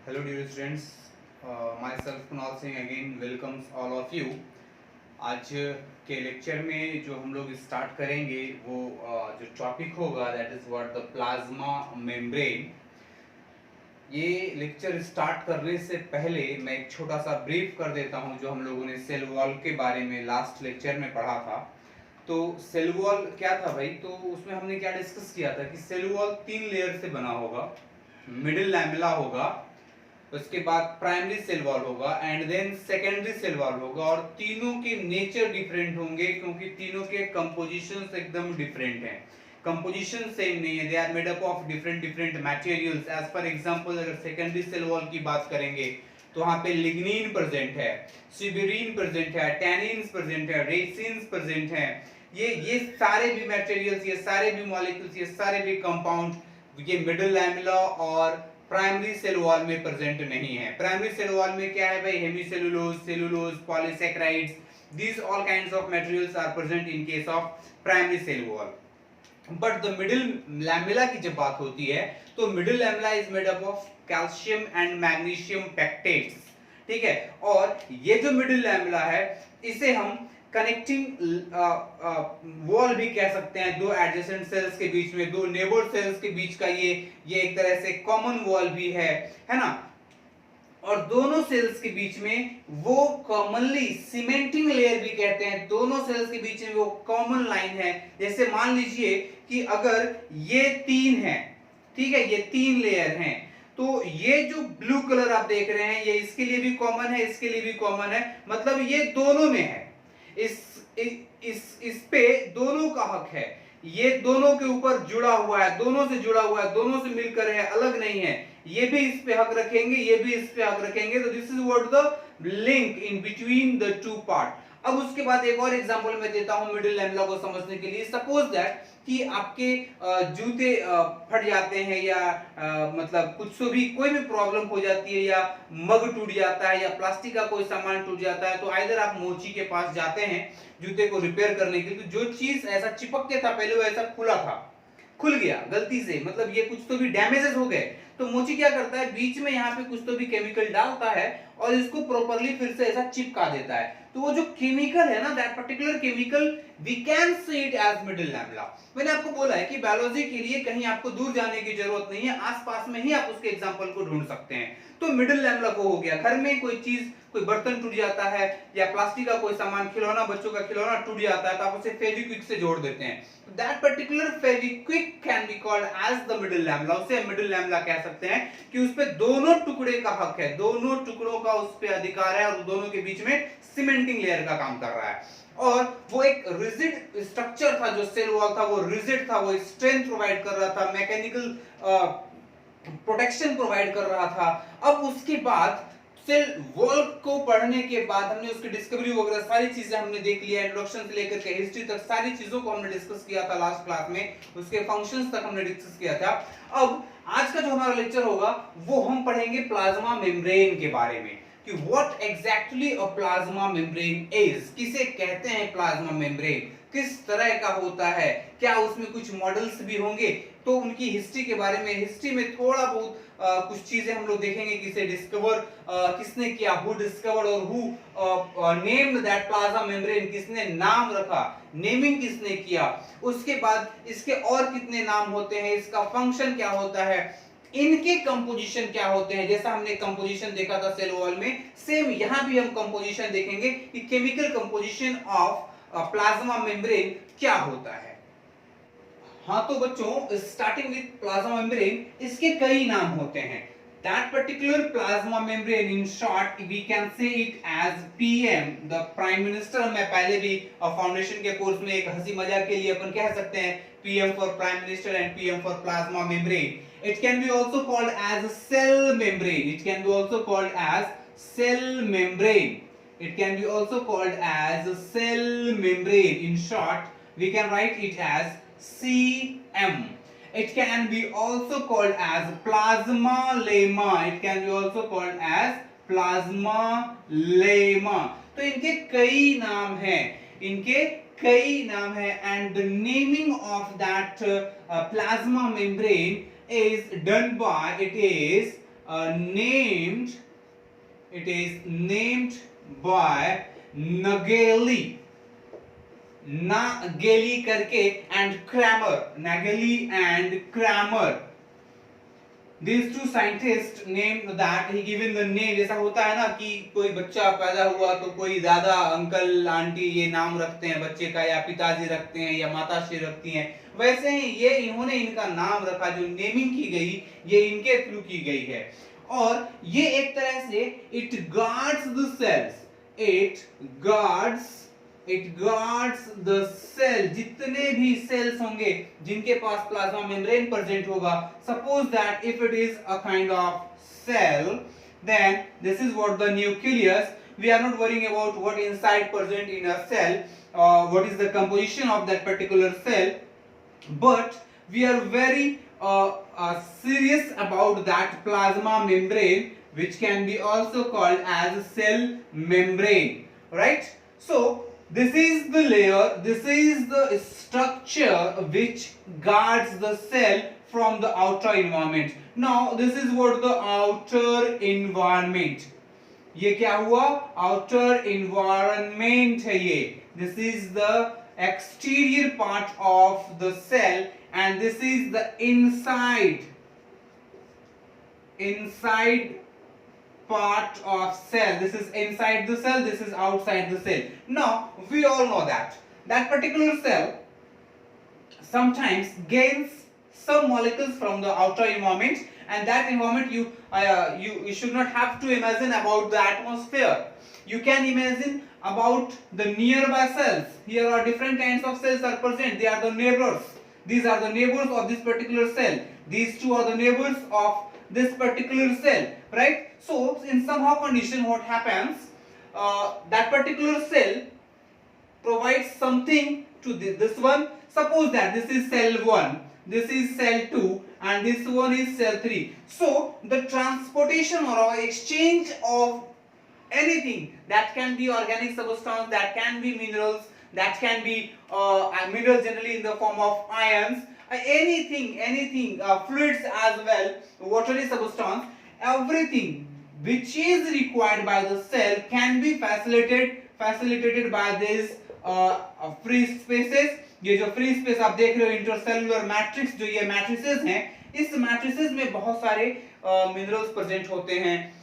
Hello dear students, myself Kunal Singh again welcomes all of you. आज के lecture में जो हम लोग स्टार्ट करेंगे वो जो टॉपिक होगा that is what the plasma membrane. ये लेक्चर स्टार्ट करने से पहले मैं एक छोटा सा ब्रीफ कर देता हूँ जो हम लोगों ने सेल वॉल के बारे में लास्ट लेक्चर में पढ़ा था। तो सेल वॉल क्या था भाई, तो उसमें हमने क्या डिस्कस किया था कि सेल वॉल 3 लेयर से बना होगा। मिडिल लैमेला होगा, उसके बाद प्राइमरी सेल वॉल होगा and then secondary cell wall होगा, और तीनों के नेचर डिफरेंट होंगे क्योंकि तीनों के कंपोजिशंस एकदम डिफरेंट हैं। कंपोजिशन सेम नहीं है, they are made up of different different materials. As for example अगर सेकेंडरी सेल वॉल की बात करेंगे तो वहां पे लिग्निन प्रेजेंट है, सिबिरिन प्रेजेंट है, टैनिन्स प्रेजेंट है, रेसिन्स प्रेजेंट है। ये सारे भी मटेरियल्स, ये सारे भी मॉलिक्यूल्स, ये सारे भी कंपाउंड ये मिडिल लैमेला और प्राइमरी सेल वॉल में प्रेजेंट नहीं है। प्राइमरी सेल वॉल में क्या है भाई, hemicellulose, cellulose, polysaccharides, these all kinds of materials are present in case of primary cell wall. But the middle lamella की जब बात होती है तो middle lamella is made up of calcium and magnesium pectates, ठीक है। और ये जो middle lamella है इसे हम कनेक्टिंग वॉल भी कह सकते हैं। दो एडजेसेंट सेल्स के बीच में, दो नेबर सेल्स के बीच का ये एक तरह से कॉमन वॉल भी है ना। और दोनों सेल्स के बीच में वो कॉमनली सीमेंटिंग लेयर भी कहते हैं। दोनों सेल्स के बीच में वो कॉमन लाइन है। जैसे मान लीजिए कि अगर ये 3 है, ठीक है, ये 3 लेयर हैं, तो ये जो ब्लू कलर आप देख रहे हैं ये इसके लिए भी कॉमन है, इसके लिए भी कॉमन है, मतलब ये दोनों में है। इस पे दोनों का हक है, ये दोनों के ऊपर जुड़ा हुआ है, दोनों से जुड़ा हुआ है, दोनों से मिलकर है, अलग नहीं है। ये भी इस पे हक रखेंगे, ये भी इस पे हक रखेंगे। तो this is what the link in between the two part. अब उसके बाद एक और एग्जांपल मैं देता हूं मिडिल लैमेला को समझने के लिए। सपोज दैट कि आपके जूते फट जाते हैं या मतलब कुछ तो भी कोई भी प्रॉब्लम हो जाती है, या मग टूट जाता है या प्लास्टिक का कोई सामान टूट जाता है, तो आइदर आप मोची के पास जाते हैं जूते को रिपेयर करने के लिए। तो जो चीज ऐसा चिपक के था पहले वो ऐसा खुला था, खुल गया गलती से, मतलब ये कुछ तो भी डैमेजेस हो गए, तो मोची क्या करता है बीच में यहाँ पे कुछ तो भी केमिकल डालता है और इसको प्रॉपर्ली फिर से ऐसा चिपका देता है। तो वो जो केमिकल है ना, that particular chemical we can see it as middle lamella. मैंने आपको बोला है कि बायोलॉजी के लिए कहीं आपको दूर जाने की जरूरत नहीं है, आसपास में ही आप उसके एग्जांपल को ढूंढ सकते हैं। तो मिडिल लैमेला को हो गया, घर में कोई चीज, कोई बर्तन टूट जाता है या प्लास्टिक का कोई सामान, खिलौना, बच्चों का खिलौना टूट जाता है, तो आप उसे फेविक्विक से जोड़ देते हैं। That particular Fevikwik can be called as the middle lamella. उसे मिडिल लैमेला कह सकते हैं कि उस पे दोनों टुकड़े का हक है, दोनों टुकड़ों का उस पे अधिकार है, और दोनों के बीच में सीमेंटिंग लेयर का काम कर रहा है। और वो एक रिजिड स्ट्रक्चर था, जो सेल वॉल था वो रिजिड था, वो स्ट्रेंथ प्रोवाइड कर रहा था, मैकेनिकल प्रोटेक्शन प्रोवाइड कर रहा था। अब उसके बाद सेल वॉल को पढ़ने के बाद हमने उसकी डिस्कवरी वगैरह सारी चीजें हमने देख लिया, इंट्रोडक्शन से लेकर के हिस्ट्री तक सारी चीजों को हमने डिस्कस किया था लास्ट क्लास में, उसके फंक्शंस तक हमने डिस्कस किया था। अब आज का जो हमारा लेक्चर होगा वो हम पढ़ेंगे प्लाज्मा मेम्ब्रेन के बारे में, कि what exactly a plasma membrane is, किसे कहते हैं प्लाज्मा मेम्ब्रेन, किस तरह का होता है, क्या उसमें कुछ मॉडल्स भी होंगे, तो उनकी हिस्ट्री के बारे में, हिस्ट्री में थोड़ा बहुत कुछ चीजें हम लोग देखेंगे, किसे डिस्कवर किसने किया, हु डिस्कवर्ड और who named that plasma membrane, किसने नाम रखा, नेमिंग किसने किया, उसके बाद इसके और कितने नाम होते हैं, इसका फंक्शन क्या होता है, इनके कंपोजिशन क्या होते हैं। जैसा हमने कंपोजिशन देखा था सेल वॉल में, सेम यहां भी हम कंपोजिशन देखेंगे कि chemical composition of plasma membrane क्या होता है। हाँ तो बच्चों, स्टार्टिंग विद प्लाज्मा मेम्ब्रेन, इसके कई नाम होते हैं। That particular plasma membrane, in short, we can say it as PM, the Prime Minister। मैं पहले भी फाउंडेशन के कोर्स में एक हंसी मजाक के लिए अपन कह सकते हैं PM for Prime Minister and PM for plasma membrane. It can be also called as cell membrane. It can be also called as cell membrane. It can be also called as cell membrane. In short, we can write it as CM. It can be also called as plasma lemma. It can be also called as plasma lemma. तो इनके कई नाम हैं, इनके कई नाम हैं, and the naming of that plasma membrane is done by, it is named, it is named by Nageli, Nageli करके and Kramer, Nageli and Kramer. These two scientists named that, he given the name. जैसा होता है ना कि कोई बच्चा पैदा हुआ तो कोई दादा अंकल आंटी ये नाम रखते हैं बच्चे का, या पिताजी रखते हैं या माताश्री रखती हैं, वैसे ही ये इन्होंने इनका नाम रखा, जो नेमिंग की गई ये इनके थ्रू की गई है। और ये एक तरह से it guards the cells, it guards the cell, जितने भी सेल्स होंगे जिनके पास प्लाज्मा मेम्ब्रेन प्रेजेंट होगा, suppose that if it is a kind of cell, then this is what the nucleus, we are not worrying about what inside present in a cell, what is the composition of that particular cell, but we are very serious about that plasma membrane, which can be also called as cell membrane, right? So this is the layer, this is the structure which guards the cell from the outer environment. Now this is what the outer environment, ये क्या हुआ, outer environment है ये, this is the exterior part of the cell and this is the inside part of cell. This is inside the cell, this is outside the cell. Now we all know that particular cell sometimes gains some molecules from the outer environment, and that environment you should not have to imagine about the atmosphere. You can imagine about the nearby cells. Here are different kinds of cells are present, they are the neighbors. These are the neighbors of this particular cell, these two are the neighbors of this particular cell, right? So in somehow condition what happens, that particular cell provides something to this one. Suppose that this is cell 1, this is cell 2 and this one is cell 3. So the transportation or exchange of anything, that can be organic substance, that can be minerals, that can be minerals generally in the form of ions, anything fluids as well, watery substance, everything which is required by the cell can be facilitated by these free spaces. ये जो free space आप देख रहे हो, intercellular matrix, जो ये matrices हैं, इस मैट्रिसेस में बहुत सारे मिनरल्स प्रेजेंट होते हैं,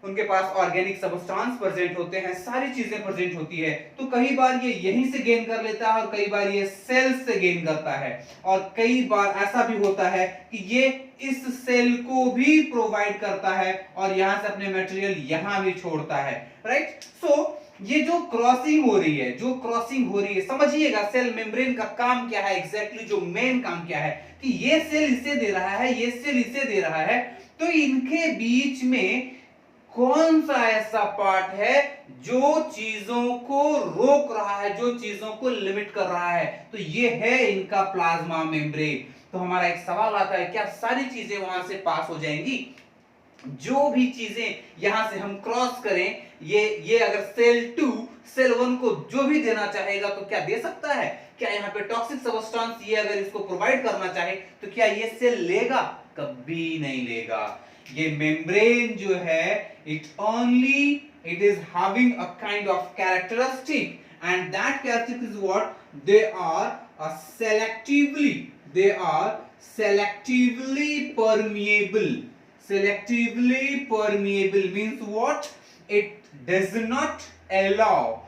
उनके पास ऑर्गेनिक सब्सटेंस प्रेजेंट होते हैं, सारी चीजें प्रेजेंट होती है। तो कई बार ये यहीं से गेन कर लेता है और कई बार ये सेल से गेन करता है, और कई बार ऐसा भी होता है कि ये इस सेल को भी प्रोवाइड करता है और यहां से अपने मटेरियल यहां भी छोड़ता है, राइट? सो ये जो क्रॉसिंग हो रही है, समझिएगा सेल मेम्ब्रेन का काम क्या है एग्जैक्टली, जो मेन काम क्या है कि ये सेल इसे दे रहा है, ये सेल इसे दे रहा है, तो इनके बीच में कौन सा ऐसा पार्ट है जो चीजों को रोक रहा है, जो चीजों को लिमिट कर रहा है, तो ये है इनका प्लाज्मा मेम्ब्रेन। तो हमारा एक सवाल आता है, क्या सारी चीजें वहां से पास हो जाएंगी? जो भी चीजें यहां से हम क्रॉस करें, ये अगर सेल 2 सेल 1 को जो भी देना चाहेगा तो क्या दे सकता है? क्या यहाँ पे टॉक्सिक सब्सटेंस ये अगर इसको प्रोवाइड करना चाहे तो क्या ये सेल लेगा? कभी नहीं लेगा। ये मेम्ब्रेन जो है, it is having a kind of characteristic, and that characteristic is what they are selectively permeable. Selectively permeable means what? It does not allow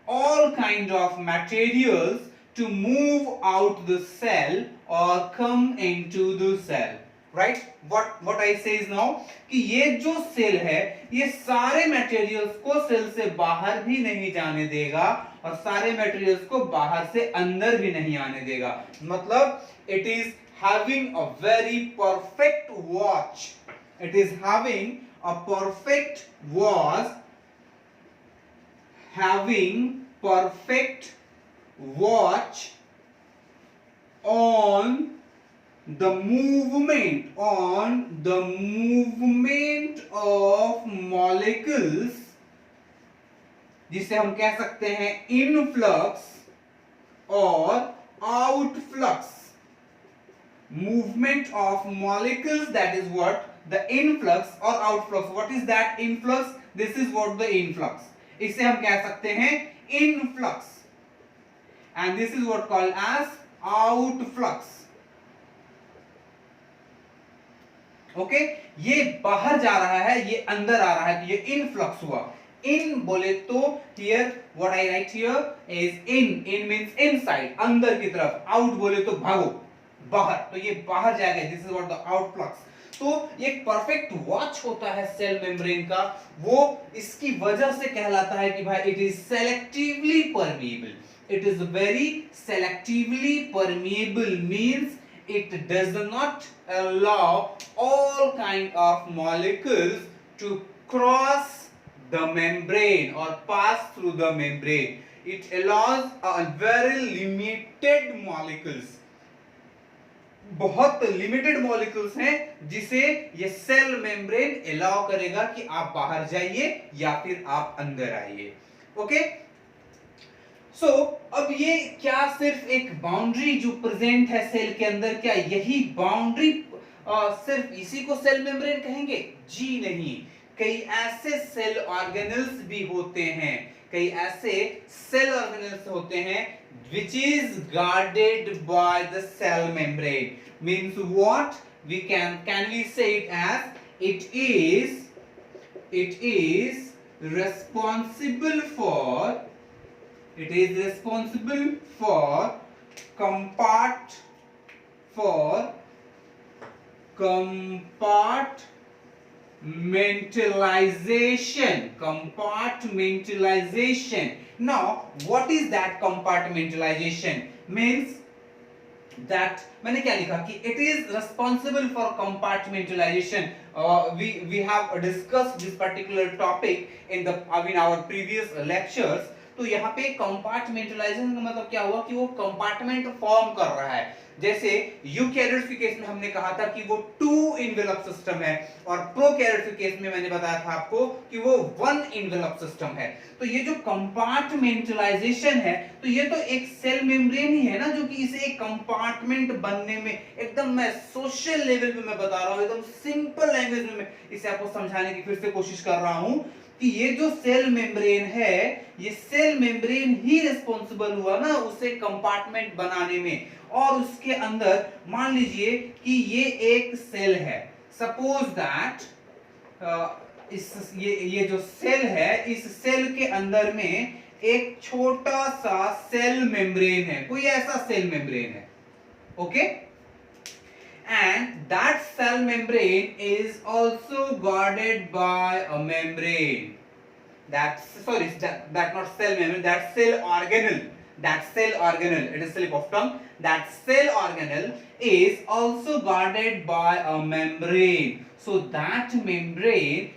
all kind of materials to move out the cell or come into the cell, right? What I say is now कि ये जो cell है, ये सारे materials को cell से बाहर भी नहीं जाने देगा और सारे मटेरियल्स को बाहर से अंदर भी नहीं आने देगा। मतलब it is having a very perfect watch. It is having a perfect watch, on the movement of molecules, जिसे हम कह सकते हैं इनफ्लक्स और outflux. movement of molecules, that is what the influx or outflux. What is that influx? This is what the influx, इसे हम कह सकते हैं influx, and this is what called as outflux. Okay, ये बाहर जा रहा है, ये अंदर आ रहा है, तो ये इनफ्लक्स हुआ. इन बोले तो here what I right here is in means inside, अंदर की तरफ. आउट बोले तो भागो, बाहर, तो ये बाहर जाएगा. This is what the outflux. तो एक परफेक्ट वॉच होता है सेल मेम्ब्रेन का, वो इसकी वजह से कहलाता है कि भाई it is selectively permeable. It is very selectively permeable means it does not allow all kind of molecules to cross the membrane or pass through the membrane. It allows a very limited molecules, बहुत limited molecules हैं जिसे ये cell membrane allow करेगा कि आप बाहर जाइए या फिर आप अंदर आइए. ओके, सो अब ये क्या सिर्फ एक बाउंड्री जो प्रेजेंट है सेल के अंदर, क्या यही बाउंड्री सिर्फ इसी को सेल मेम्ब्रेन कहेंगे? जी नहीं. कई ऐसे सेल ऑर्गेनल्स भी होते हैं, कई ऐसे सेल ऑर्गेनल्स होते हैं which is guarded by the cell membrane. Means what? We can we say it as it is responsible for compartmentalization. Now what is that compartmentalization? Means that मैंने क्या लिखा कि it is responsible for compartmentalization. We have discussed this particular topic in our previous lectures. तो यहाँ पे compartmentalisation का मतलब क्या हुआ कि वो कंपार्टमेंट फॉर्म कर रहा है. जैसे यूकैरियोट्स के केस में हमने कहा था कि वो 2 इनवेलप सिस्टम है, और प्रोकैरियोट्स के केस में मैंने बताया था आपको कि वो 1 इनवेलप सिस्टम है. तो ये जो कंपार्टमेंटलाइजेशन है, तो ये तो एक सेल मेम्ब्रेन ही है ना, जो कि इसे एक कंपार्टमेंट बनने में एकदम, मैं सोशल लेवल पे मैं बता रहा हूँ, एकदम सिंपल लैंग्वेज में मैं इसे आपको समझाने की फिर से कोशिश कर रहा हूँ कि ये जो सेल मेम्ब्रेन है, ये सेल मेम्ब्रेन ही रिस्पॉन्सिबल हुआ ना उसे कंपार्टमेंट बनाने में. और उसके अंदर मान लीजिए कि ये एक सेल है, सपोज दैट ये जो सेल है, इस सेल के अंदर में एक छोटा सा सेल मेम्ब्रेन है, कोई ऐसा सेल मेम्ब्रेन है. Okay, and that cell membrane is also guarded by a membrane. That not cell membrane, that cell organelle. It is slip of tongue. That cell organelle is also guarded by a membrane. So that membrane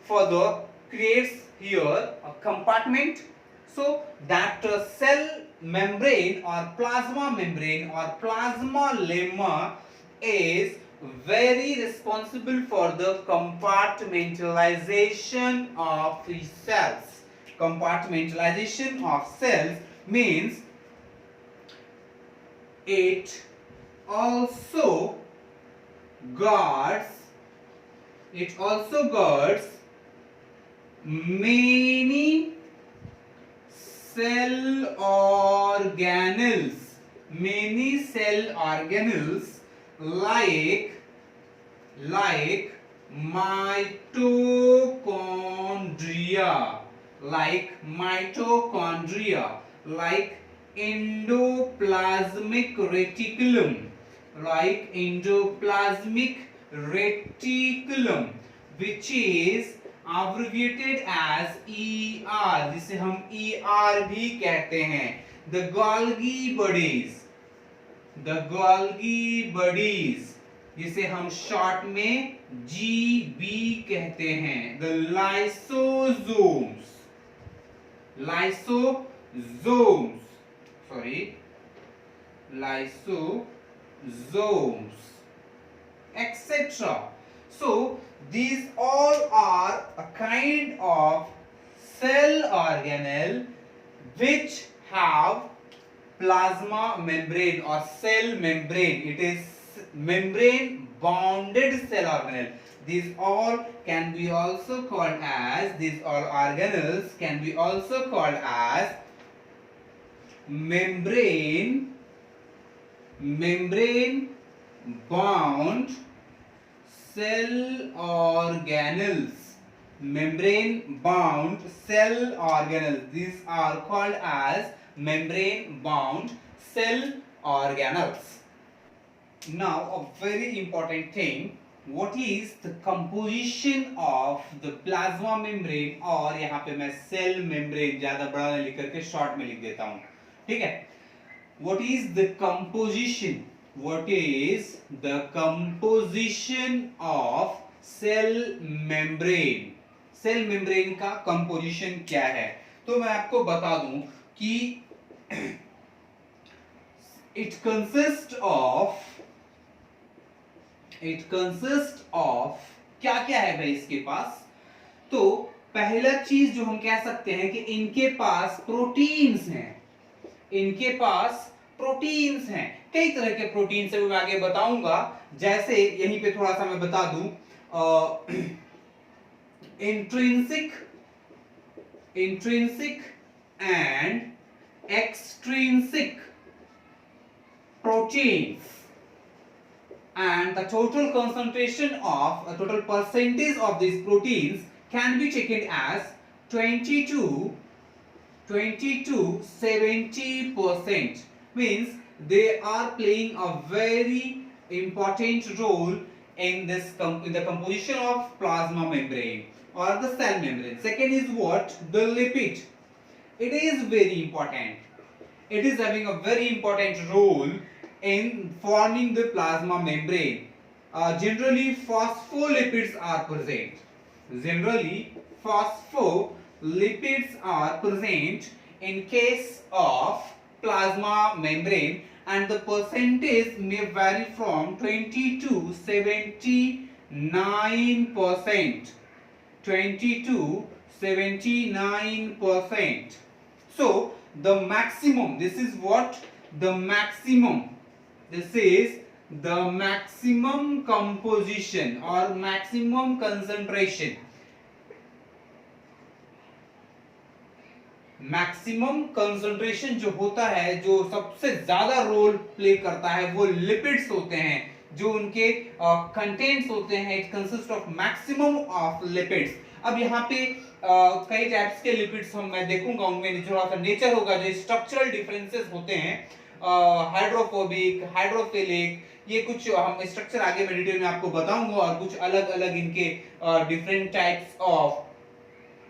further creates here a compartment. So that cell membrane or plasma membrane or plasma lemma is very responsible for the compartmentalization of the cells. Compartmentalization of cells means it also guards many cell organelles, like mitochondria, like endoplasmic reticulum, which is abbreviated as ER, जिसे हम ER भी कहते हैं. The Golgi bodies, जिसे हम short में GB कहते हैं. The lysosomes, etc. So these all are a kind of cell organelle which have plasma membrane or cell membrane. It is membrane bounded cell organelle. These all can be also called as, these all organelles can be also called as membrane bound cell organelles. Membrane bound cell organelles. These are called as membrane bound cell organelles. Now a very important thing, what is the composition of the plasma membrane, और यहाँ पे मैं cell membrane ज्यादा बड़ा नहीं लिख करके short में लिख देता हूँ, ठीक है. What is the composition? What is the composition of cell membrane? Cell membrane का composition क्या है? तो मैं आपको बता दूं कि it consists of क्या क्या है भाई इसके पास. तो पहला चीज जो हम कह सकते हैं कि इनके पास प्रोटीन्स हैं. इनके पास प्रोटीन्स हैं. कई तरह के प्रोटीन्स है, वो मैं आगे बताऊंगा. जैसे यहीं पे थोड़ा सा मैं बता दूं, intrinsic and extrinsic proteins, and the total concentration of total percentage of these proteins can be taken as 20 to 70%. Means they are playing a very important role in this in the composition of plasma membrane or the cell membrane. Second is what? The lipid. It is very important. It is having a very important role in forming the plasma membrane. Generally phospholipids are present. Generally phospholipids are present in case of plasma membrane, and the percentage may vary from 20 to 79%. 20 to 79%. So the maximum, this is what the maximum, this is the maximum composition or maximum concentration. Maximum concentration जो होता है, जो सबसे ज्यादा role play करता है, वो lipids होते हैं, जो उनके कंटेंट्स होते हैं. It consist of maximum of lipids. अब यहाँ पे कई टाइप्स के लिपिड्स हम मैं देखूंगा, उनमें थोड़ा सा नेचर होगा, जो स्ट्रक्चरल डिफरेंसेस होते हैं, हाइड्रोफोबिक, हाइड्रोफिलिक, ये कुछ हम स्ट्रक्चर आगे मैं डिटेल में आपको बताऊंगा, और कुछ अलग अलग इनके डिफरेंट टाइप्स ऑफ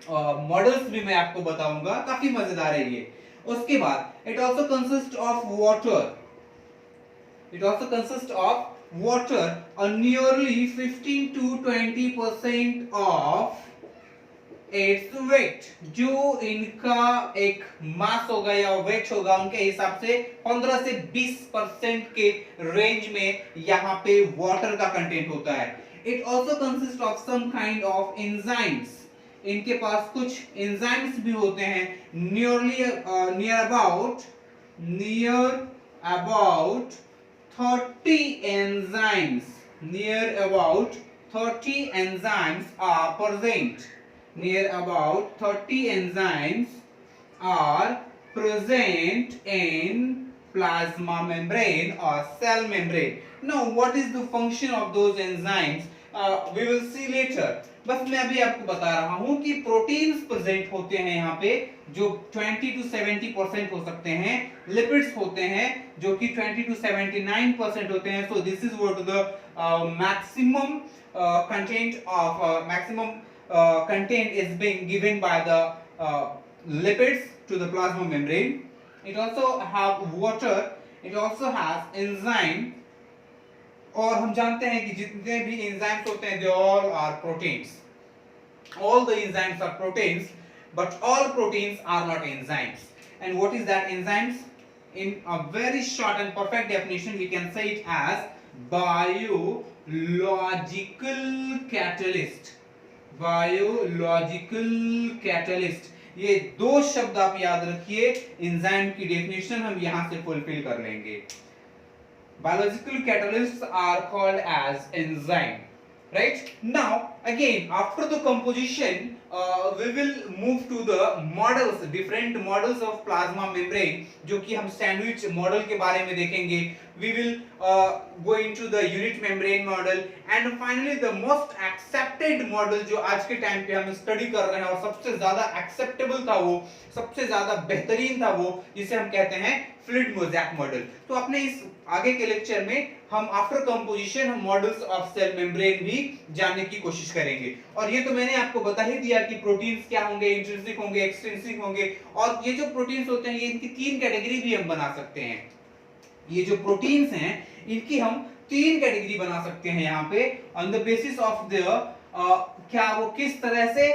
मॉडल्स भी मैं आपको बताऊंगा. काफी मजेदार है ये. उसके बाद it also consist of water. It also consist of water, और nearly 15 to 20% of its weight. जो इनका एक मास होगा या वेट होगा, उनके हिसाब से 15 से 20% के रेंज में यहाँ पे वाटर का कंटेंट होता है. It also consist of some kind of enzymes. इनके पास कुछ एंजाइम्स भी होते हैं. Near about 30 enzymes. Near about 30 enzymes are present. Near about 30 enzymes are present in plasma membrane or cell membrane. Now, what is the function of those enzymes? We will see later. बस मैं अभी आपको बता रहा हूं कि proteins present होते हैं यहाँ पे, जो 20 to 70% हो सकते हैं. लिपिड्स होते हैं जो कि 20 to 79% होते हैं. So this is what the maximum content is being given by the lipids to the plasma membrane. It also have water. It also has enzyme. और हम जानते हैं कि जितने भी एंजाइम्स होते हैं, they all are proteins. All the enzymes are proteins, but all proteins are not enzymes. And what is that enzymes? In a very short and perfect definition, we can say it as biological catalyst. Biological catalyst. ये दो शब्द आप याद रखिए. Enzyme की definition हम यहां से फुलफिल कर लेंगे. Biological catalysts are called as enzyme. Right now, again after the composition, we will move to the models, different models of plasma membrane, जो कि हम सैंडविच मॉडल के बारे में देखेंगे. We will go into the unit membrane model and finally the most accepted model जो आज के टाइम पे हम स्टडी कर रहे हैं और सबसे ज्यादा एक्सेप्टेबल था, वो सबसे ज्यादा बेहतरीन था, वो जिसे हम कहते हैं फ्लूइड मोज़ैक मॉडल. तो अपने इस आगे के लेक्चर में हम आफ्टर कंपोजिशन हम मॉडल्स ऑफ सेल मेम्ब्रेन भी जानने की कोशिश करेंगे. और ये तो मैंने आपको बता ही दिया कि प्रोटीन्स क्या होंगे, इंट्रिंसिक होंगे, एक्सट्रिंसिक होंगे. और ये जो प्रोटीन्स होते हैं, ये इनकी तीन कैटेगरी भी हम बना सकते हैं. ये जो प्रोटीन्स हैं इनकी हम तीन कैटेगरी बना सकते हैं यहाँ पे on the basis of the क्या वो किस तरह से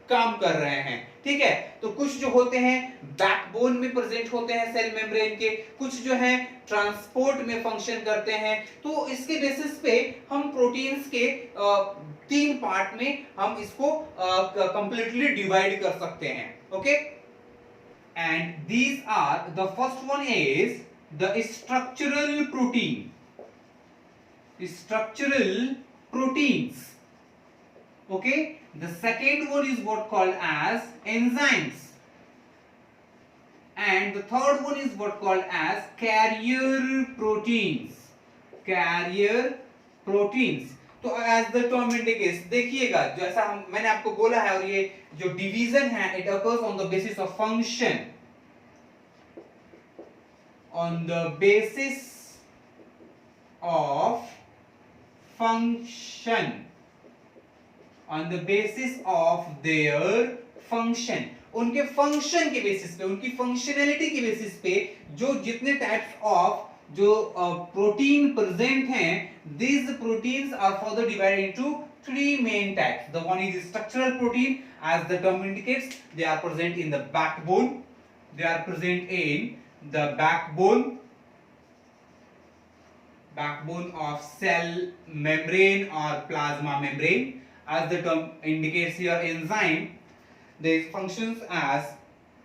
काम कर रहे हैं. ठीक है, तो कुछ जो होते हैं बैकबोन में प्रेजेंट होते हैं सेल मेम्ब्रेन के, कुछ जो है ट्रांसपोर्ट में फंक्शन करते हैं. तो इसके बेसिस पे हम प्रोटीन्स के तीन पार्ट में हम इसको कंप्लीटली डिवाइड कर सकते हैं. Okay, and these are the first one is the structural protein, structural proteins. Okay, the second one is what called as enzymes, and the third one is what called as carrier proteins. Carrier proteins. तो as the term indicates, देखिएगा जैसा मैंने आपको बोला है, और ये जो डिवीजन है it occurs on the basis of function, on the basis of function, on the basis of their function. उनके फंक्शन के बेसिस पे, उनकी फंक्शनैलिटी के बेसिस पे जो जितने टाइप्स ऑफ जो प्रोटीन प्रेजेंट हैं, these proteins are further divided into three main types. The one is structural protein, as the term indicates. They are present in the backbone. They are present in the backbone of cell membrane or plasma membrane. As the term indicates here, enzyme, they functions as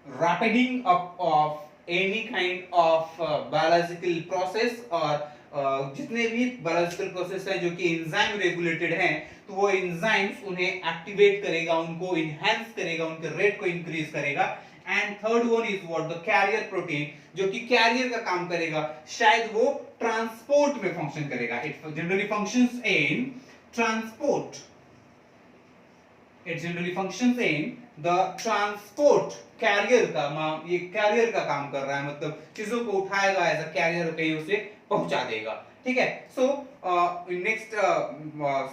rapiding up of any kind of biological process, और जितने भी biological process है जो कि enzyme regulated हैं, तो वो enzymes उन्हें एक्टिवेट करेगा, उनको इनहेंस करेगा, उनके रेट को इंक्रीज करेगा. And third one is what, the carrier protein, जो कि कैरियर का काम करेगा, शायद वो ट्रांसपोर्ट में फंक्शन करेगा. It generally functions in transport. It generally functions in the transport. Carrier का ये कैरियर का काम कर रहा है, मतलब चीजों को उठाएगा एज अ कैरियर, कहीं उसे पहुंचा देगा. ठीक है, सो in next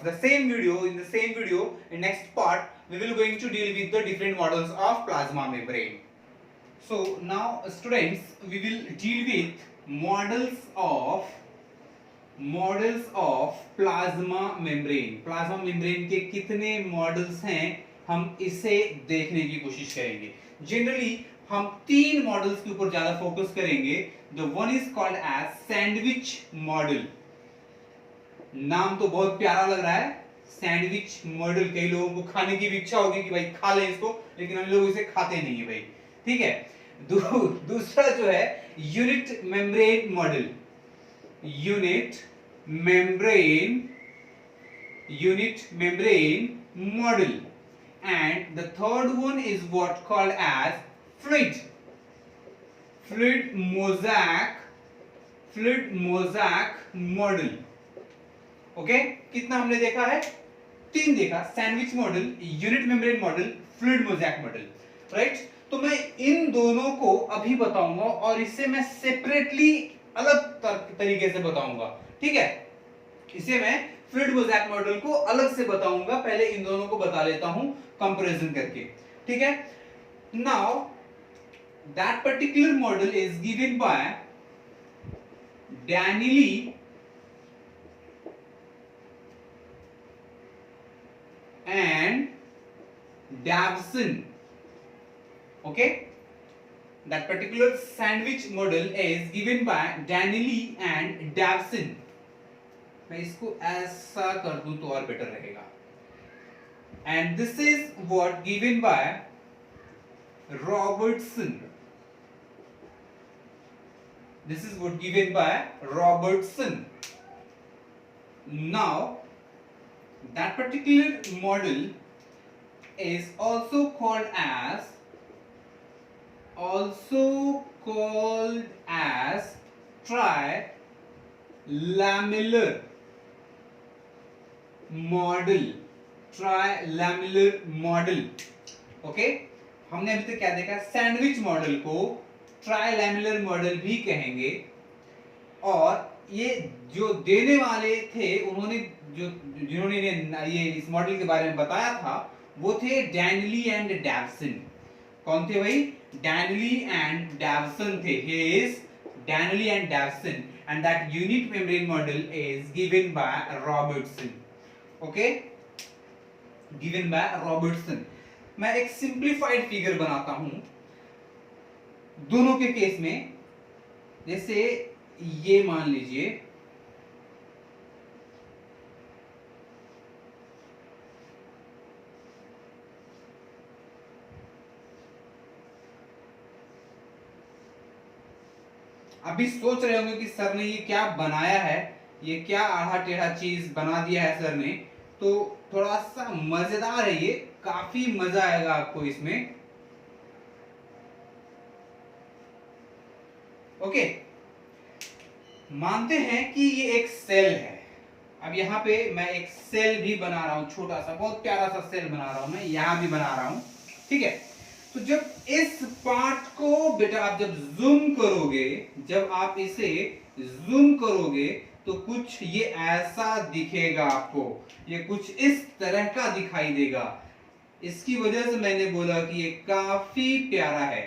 the same video, in the same video, in next part we will going to deal with the different models of plasma membrane. So now students, we will deal with models of plasma membrane. plasma membrane के कितने models हैं, हम इसे देखने की कोशिश करेंगे. Generally हम तीन मॉडल्स के ऊपर ज्यादा फोकस करेंगे. The one is called as sandwich model. नाम तो बहुत प्यारा लग रहा है, सैंडविच मॉडल. कई लोगों को खाने की भी इच्छा होगी कि भाई खा लें इसको, लेकिन हम लोग इसे खाते नहीं है भाई. ठीक है, दूसरा जो है unit membrane model. unit membrane model, and the third one is what called as fluid mosaic model. Okay, कितना हमने देखा है? तीन देखा, sandwich model, unit membrane model, fluid mosaic model. Right, तो मैं इन दोनों को अभी बताऊंगा और इससे मैं सेपरेटली अलग तरीके से बताऊंगा. ठीक है, इसे मैं फ्लूइड मोज़ैक मॉडल को अलग से बताऊंगा. पहले इन दोनों को बता लेता हूं कंपैरिजन करके. ठीक है, now that particular model is given by Danieli and Davison. Okay, that particular sandwich model is given by Danieli and Davison. मैं इसको ऐसा कर दूं तो और बेटर रहेगा. And this is what given by Robertson. This is what given by Robertson. Now that particular model is also called as trilamellar model. Okay, हमने अभी तक क्या देखा? सैंडविच मॉडल को ट्राइलैमिलर मॉडल भी कहेंगे। और ये जो देने वाले थे, जिन्होंने ये इस मॉडल के बारे में बताया था, वो थे डैनली एंड डैवसन। कौन थे भाई? डैनली एंड डैवसन थे। He is Danieli and Davison, and that unit membrane model is given by Robertson. Okay, given by Robertson. मैं एक सिंप्लीफाइड फिगर बनाता हूं दोनों के केस में। जैसे ये मान लीजिए, अभी सोच रहे होंगे कि सर ने ये क्या बनाया है, ये क्या आधा टेढ़ा चीज बना दिया है सर ने। तो थोड़ा सा मजेदार है ये, काफी मजा आएगा आपको इसमें। ओके, मानते हैं कि ये एक सेल है। अब यहाँ पे मैं एक सेल भी बना रहा हूं, छोटा सा, बहुत प्यारा सा सेल बना रहा हूं, मैं यहां भी बना रहा हूं। ठीक है, तो जब इस पार्ट को बेटा आप जब जूम करोगे, जब आप इसे जूम करोगे तो कुछ ये ऐसा दिखेगा आपको, ये कुछ इस तरह का दिखाई देगा। इसकी वजह से मैंने बोला कि ये काफी प्यारा है।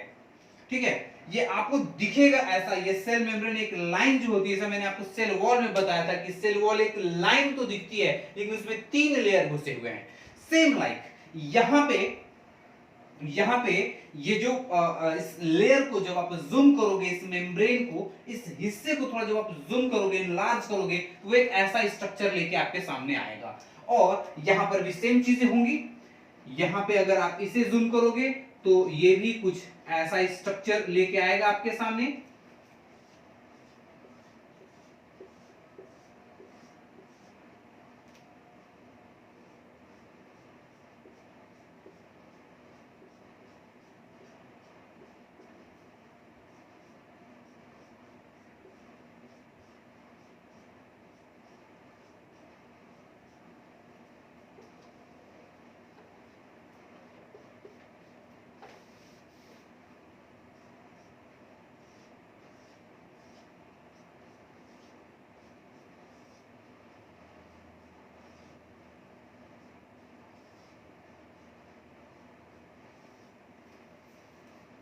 ठीक है, ये आपको दिखेगा ऐसा। ये सेल मेम्ब्रेन एक लाइन जो होती है, जैसा मैंने आपको सेल वॉल में बताया था कि सेल वॉल एक लाइन तो दिखती है, लेकिन उसमें 3 लेयर घुसे हुए हैं। सेम लाइक यहाँ पे ये जो इस लेयर को जब आप जूम करोगे, इस मेम्ब्रेन को, इस हिस्से को थोड़ा जब आप जूम करोगे, इनलार्ज करोगे, तो वो एक ऐसा स्ट्रक्चर लेके आपके सामने आएगा। और यहां पर भी सेम चीजें होंगी। यहां पे अगर आप इसे जूम करोगे तो ये भी कुछ ऐसा स्ट्रक्चर लेके आएगा आपके सामने।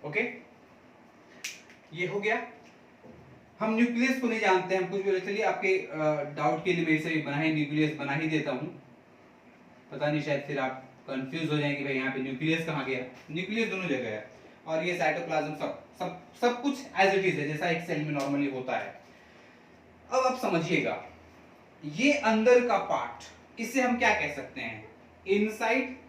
ओके, ये हो गया। हम न्यूक्लियस को नहीं जानते, हम कुछ भी। चलिए आपके डाउट के लिए मैं इसे न्यूक्लियस बना ही देता हूं। पता नहीं, शायद फिर आप कंफ्यूज हो जाएंगे भाई यहाँ पे न्यूक्लियस कहाँ गया। न्यूक्लियस दोनों जगह है, और ये साइटोप्लाज्म सब कुछ एज इट इज है, जैसा एक सेल में नॉर्मली होता है। अब आप समझिएगा, ये अंदर का पार्ट, इसे हम क्या कह सकते हैं? इनसाइड।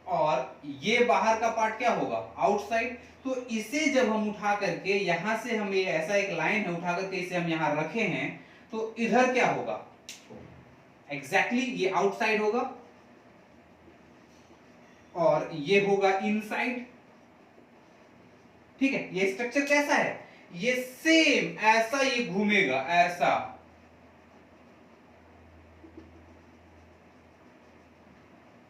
और ये बाहर का पार्ट क्या होगा? आउटसाइड। तो इसे जब हम उठा करके यहां से, हम ये ऐसा एक लाइन है, उठा करके इसे हम यहां रखे हैं, तो इधर क्या होगा? एग्जैक्टली ये आउटसाइड होगा, और ये होगा इनसाइड। ठीक है, ये स्ट्रक्चर कैसा है? ये सेम ऐसा ये घूमेगा, ऐसा।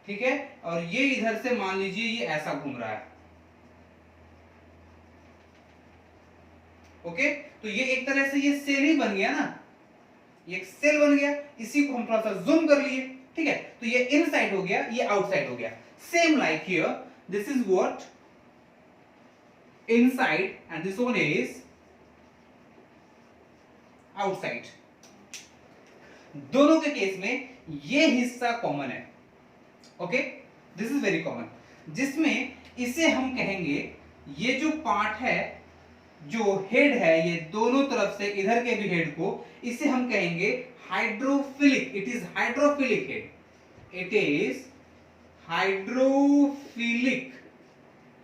ठीक है, और ये इधर से मान लीजिए ये ऐसा घूम रहा है। ओके, तो ये एक तरह से ये सेल ही बन गया ना, ये एक सेल बन गया। इसी को हम थोड़ा सा जूम कर लिए। ठीक है, तो ये इनसाइड हो गया, ये आउटसाइड हो गया। Same like here, this is what inside and this one is outside. दोनों के केस में ये हिस्सा कॉमन है। Okay, this is very common, जिसमें इसे हम कहेंगे, ये जो पार्ट है, जो हेड है, ये दोनों तरफ से इधर के भी हेड को, इसे हम कहेंगे hydrophilic. It is hydrophilic head, it is hydrophilic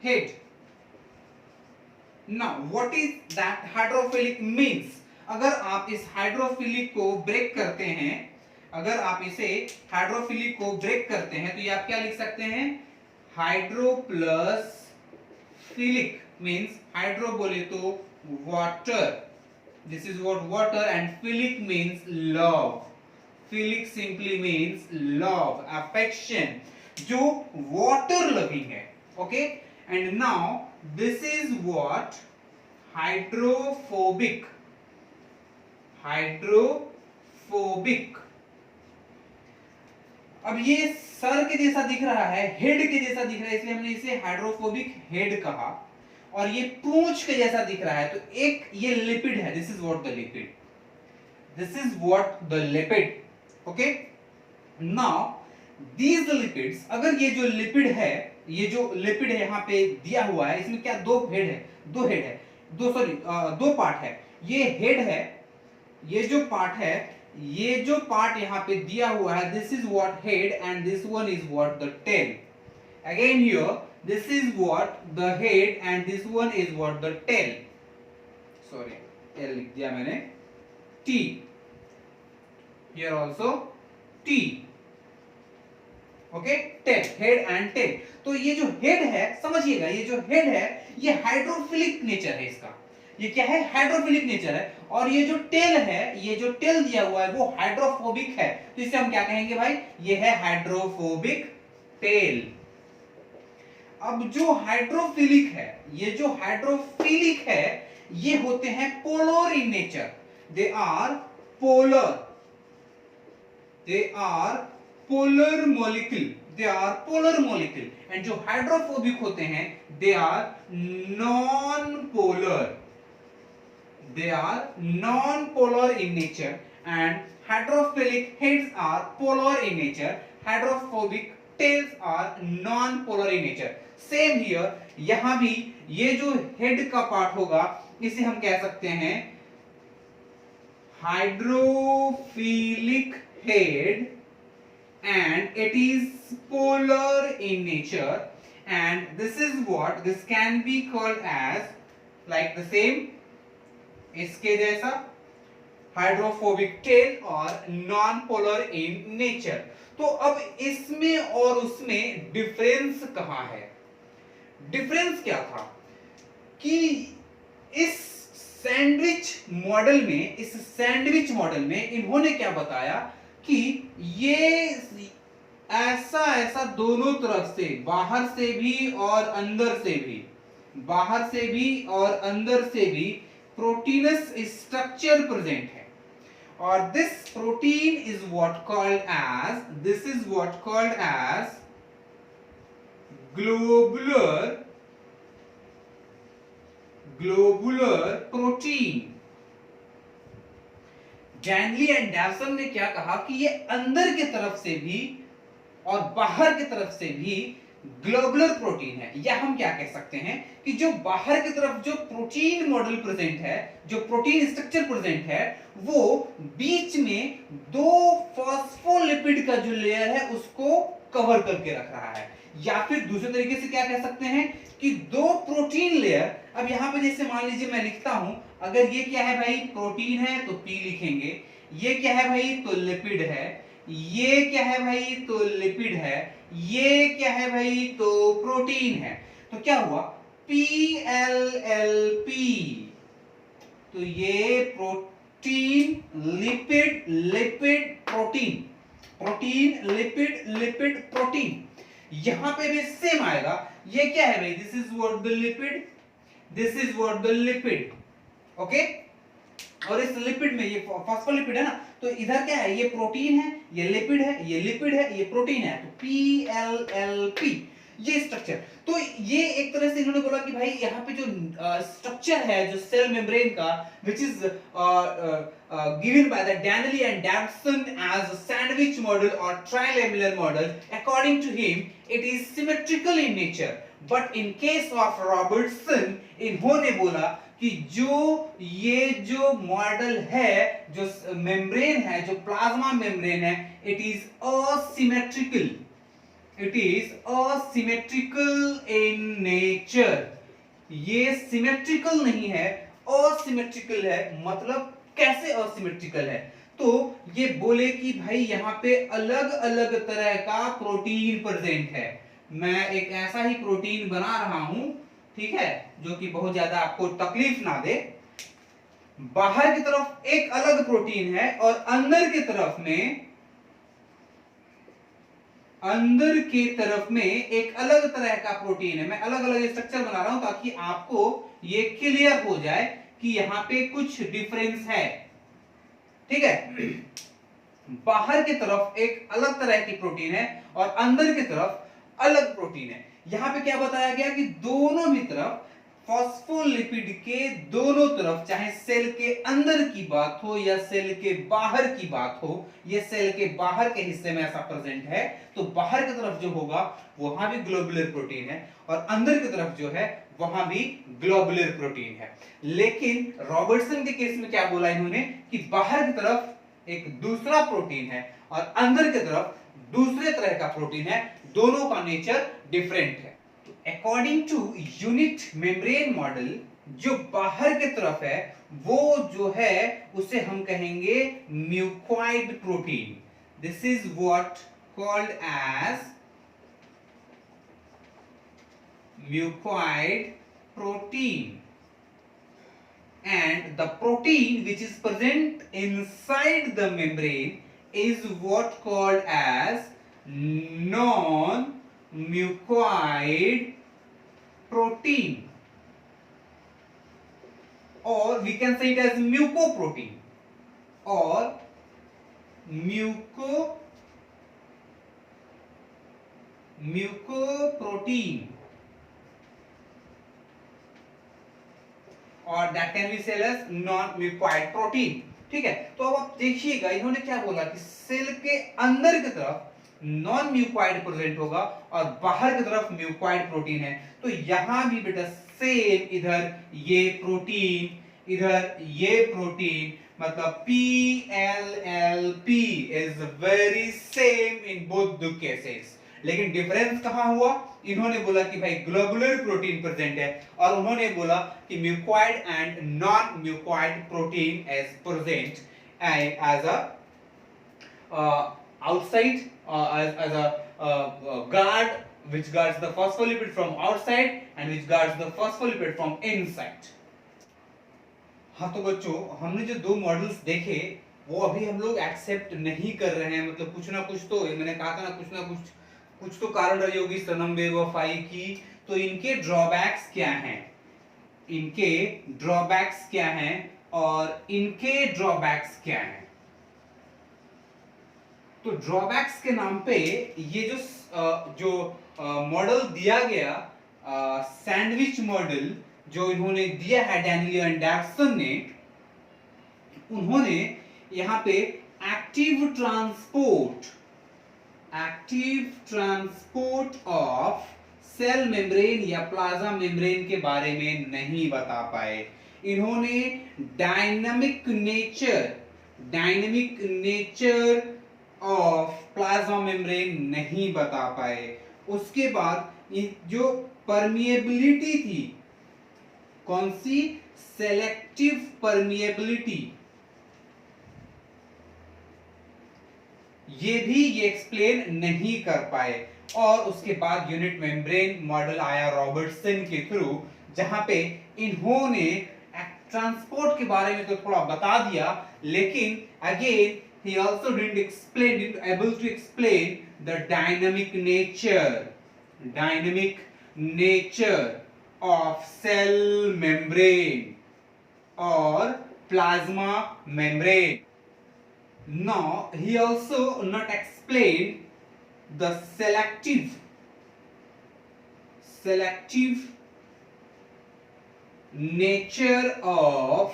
head. Now what is that hydrophilic means? अगर आप इस हाइड्रोफिलिक को ब्रेक करते हैं, अगर आप इसे हाइड्रोफिलिक को ब्रेक करते हैं तो ये आप क्या लिख सकते हैं? Hydro plus philic means hydro बोले तो water, this is what water, and philic means love. Philic simply means love, affection, जो water loving है. Okay, and now this is what hydrophobic. Hydrophobic. अब ये सर के जैसा दिख रहा है, हेड के जैसा दिख रहा है, इसलिए हमने इसे हाइड्रोफोबिक हेड कहा। और ये पूंछ के जैसा दिख रहा है, तो एक ये लिपिड है, this is what the lipid, this is what the lipid. Okay, now these lipids, अगर ये जो लिपिड है, ये जो लिपिड है यहां पे दिया हुआ है, इसमें क्या दो हेड है, दो पार्ट है। ये हेड है, ये जो पार्ट है, ये जो पार्ट यहां पे दिया हुआ है, this is what head and this one is what the tail. Again here this is what the head and this one is what the tail. Sorry, L लिख दिया मैंने, T, here also T. Okay, tail, head and tail। तो ये जो head है, समझिएगा, ये जो हेड है ये हाइड्रोफिलिक नेचर है इसका, ये क्या है? हाइड्रोफिलिक नेचर है। और ये जो टेल है, ये जो टेल दिया हुआ है वो हाइड्रोफोबिक है, तो इसे हम क्या कहेंगे भाई? ये है हाइड्रोफोबिक टेल। अब जो हाइड्रोफिलिक है, ये जो हाइड्रोफिलिक है, ये होते हैं polar in nature, they are polar, they are polar molecule, they are polar molecule. And जो हाइड्रोफोबिक होते हैं, they are non polar, they are non polar in nature. And hydrophilic heads are polar in nature, hydrophobic tails are non-polar in nature. Same here, यहां भी ये जो head का part होगा, इसे हम कह सकते हैं hydrophilic head, and it is polar in nature, and this is what this can be called as like the same, इसके जैसा हाइड्रोफोबिक टेल और नॉन पोलर इन नेचर। तो अब इसमें और उसमें डिफरेंस कहां है? डिफरेंस क्या था कि इस सैंडविच मॉडल में इन्होंने क्या बताया कि ये ऐसा दोनों तरफ से, बाहर से भी और अंदर से भी प्रोटीनस स्ट्रक्चर प्रेजेंट है। और this protein is what called as globular protein। Danielli and Davson ने क्या कहा कि ये अंदर की तरफ से भी और बाहर की तरफ से भी ग्लोबुलर प्रोटीन है। या हम क्या कह सकते हैं कि जो बाहर की तरफ जो प्रोटीन मॉडल प्रेजेंट है, जो प्रोटीन स्ट्रक्चर प्रेजेंट है, वो बीच में दो फॉस्फोलिपिड का जो लेयर है उसको कवर करके रख रहा है। या फिर दूसरे तरीके से क्या कह सकते हैं कि दो प्रोटीन लेयर, अब यहां पे जैसे मान लीजिए मैं लिखता हूं, अगर ये क्या है भाई? प्रोटीन है तो P लिखेंगे, ये क्या है भाई? तो लिपिड है, ये क्या है भाई? तो लिपिड है, ये क्या है भाई? तो प्रोटीन है। तो क्या हुआ? PLLP। तो ये protein lipid lipid protein, protein lipid lipid protein. यहां पे भी सेम आएगा। ये क्या है भाई? This is what the lipid, this is what the lipid. Okay, और इस लिपिड में ये फॉस्फोलिपिड है ना, तो इधर क्या है? ये प्रोटीन है, ये लिपिड है, ये लिपिड है, ये प्रोटीन है, तो PLLP ये स्ट्रक्चर। तो ये एक तरह से इन्होंने बोला कि भाई यहाँ पे जो स्ट्रक्चर है जो सेल मेम्ब्रेन का, which is given by the Danelli and Davison as a sandwich model or trilamellar model, according to him it is symmetrical in nature, but in case of Robertson इन्होंने बोला कि ये जो model है, जो membrane है, जो प्लाज्मा मेम्ब्रेन है, it is asymmetrical in nature, ये सिमेट्रिकल नहीं है, असिमेट्रिकल है। मतलब कैसे असिमेट्रिकल है? तो ये बोले कि भाई यहां पे अलग अलग तरह का प्रोटीन प्रेजेंट है। मैं एक ऐसा ही प्रोटीन बना रहा हूं, ठीक है, जो कि बहुत ज्यादा आपको तकलीफ ना दे। बाहर की तरफ एक अलग प्रोटीन है और अंदर की तरफ में एक अलग तरह का प्रोटीन है। मैं अलग अलग स्ट्रक्चर बना रहा हूं ताकि आपको ये क्लियर हो जाए कि यहां पे कुछ डिफरेंस है, ठीक है। बाहर की तरफ एक अलग तरह की प्रोटीन है और अंदर की तरफ अलग प्रोटीन है। यहां पे क्या बताया गया कि दोनों भी तरफ फॉस्फोलिपिड के दोनों तरफ, चाहे सेल के अंदर की बात हो या सेल के बाहर की बात हो, ये सेल के बाहर के हिस्से में ऐसा प्रेजेंट है, तो बाहर की तरफ जो होगा वहां भी ग्लोबुलर प्रोटीन है और अंदर की तरफ जो है वहां भी ग्लोबुलर प्रोटीन है। लेकिन रॉबर्टसन के केस में क्या बोला इन्होंने कि बाहर की तरफ एक दूसरा प्रोटीन है और अंदर की तरफ दूसरे तरह का प्रोटीन है, दोनों का नेचर डिफरेंट है। According to unit membrane model, जो बाहर की तरफ है वो जो है उसे हम कहेंगे mucoid protein. This is what called as mucoid protein, and the protein which is present inside the membrane is what called as non mucoid protein, or we can say it as mucoprotein or mucoprotein, और that can be sell as non mucoid protein. ठीक है, तो अब आप देखिएगा इन्होंने क्या बोला कि सेल के अंदर की तरफ नॉन म्यूकॉइड प्रेजेंट होगा और बाहर की तरफ म्यूकॉइड प्रोटीन है। तो यहां भी बेटा सेम, इधर ये प्रोटीन, इधर ये प्रोटीन, मतलब PLLP is very same in both the cases. लेकिन डिफरेंस कहां हुआ? इन्होंने बोला कि भाई ग्लोबुलर प्रोटीन प्रेजेंट है और उन्होंने बोला कि mucoid and non mucoid protein is present as a outside as a guard which guards the phospholipid from outside and which guards the phospholipid from inside। हाँ तो बच्चों, हमने जो दो मॉडल्स देखे वो अभी हम लोग एक्सेप्ट नहीं कर रहे हैं। मतलब कुछ ना कुछ तो, मैंने कहा था ना कुछ तो कारण रही होगी सनम बेवफाई की। तो इनके ड्रॉबैक्स क्या हैं, इनके ड्रॉबैक्स क्या हैं और इनके ड्रॉबैक्स क्या हैं। तो ड्रॉबैक्स के नाम पे ये जो मॉडल दिया गया, सैंडविच मॉडल जो इन्होंने दिया है डैनियल एंड डैक्सन ने, उन्होंने यहाँ पे active transport of cell membrane या प्लाज्मा मेम्ब्रेन के बारे में नहीं बता पाए। इन्होंने dynamic nature of plasma membrane नहीं बता पाए। उसके बाद जो परमिएबिलिटी थी, कौन सी? सेलेक्टिव परमिएबिलिटी, ये भी ये एक्सप्लेन नहीं कर पाए। और उसके बाद यूनिट मेम्ब्रेन मॉडल आया रॉबर्टसन के थ्रू, जहां पे इन्होंने ट्रांसपोर्ट के बारे में तो थोड़ा बता दिया, लेकिन again he also didn't able to explain the dynamic nature of cell membrane or plasma membrane. Now he also not explained the selective nature of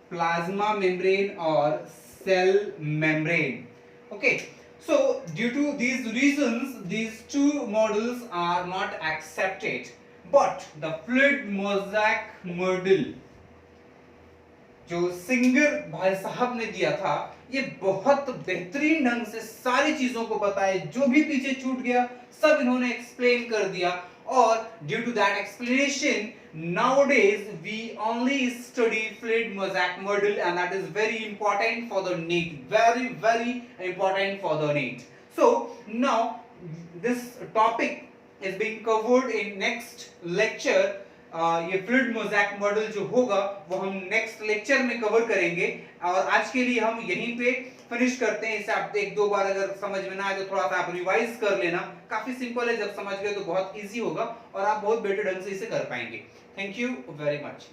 plasma membrane or cell membrane. Okay, so due to these reasons these two models are not accepted, but the fluid mosaic model जो singer भाई साहब ने दिया था, ये बहुत बेहतरीन ढंग से सारी चीजों को बताए, जो भी पीछे छूट गया सब इन्होंने एक्सप्लेन कर दिया और due to that explanation nowadays we only study fluid mosaic model, and that is very important for the NEET, very important for the NEET. So now this topic is being covered in next lecture. ये fluid mosaic model जो होगा वो हम next lecture में cover करेंगे, और आज के लिए हम यहीं पे फिनिश करते हैं। इसे आप एक दो बार अगर समझ में ना आए तो थोड़ा सा आप रिवाइज कर लेना, काफी सिंपल है, जब समझ गए तो बहुत इजी होगा और आप बहुत बेटर ढंग से इसे कर पाएंगे। Thank you very much.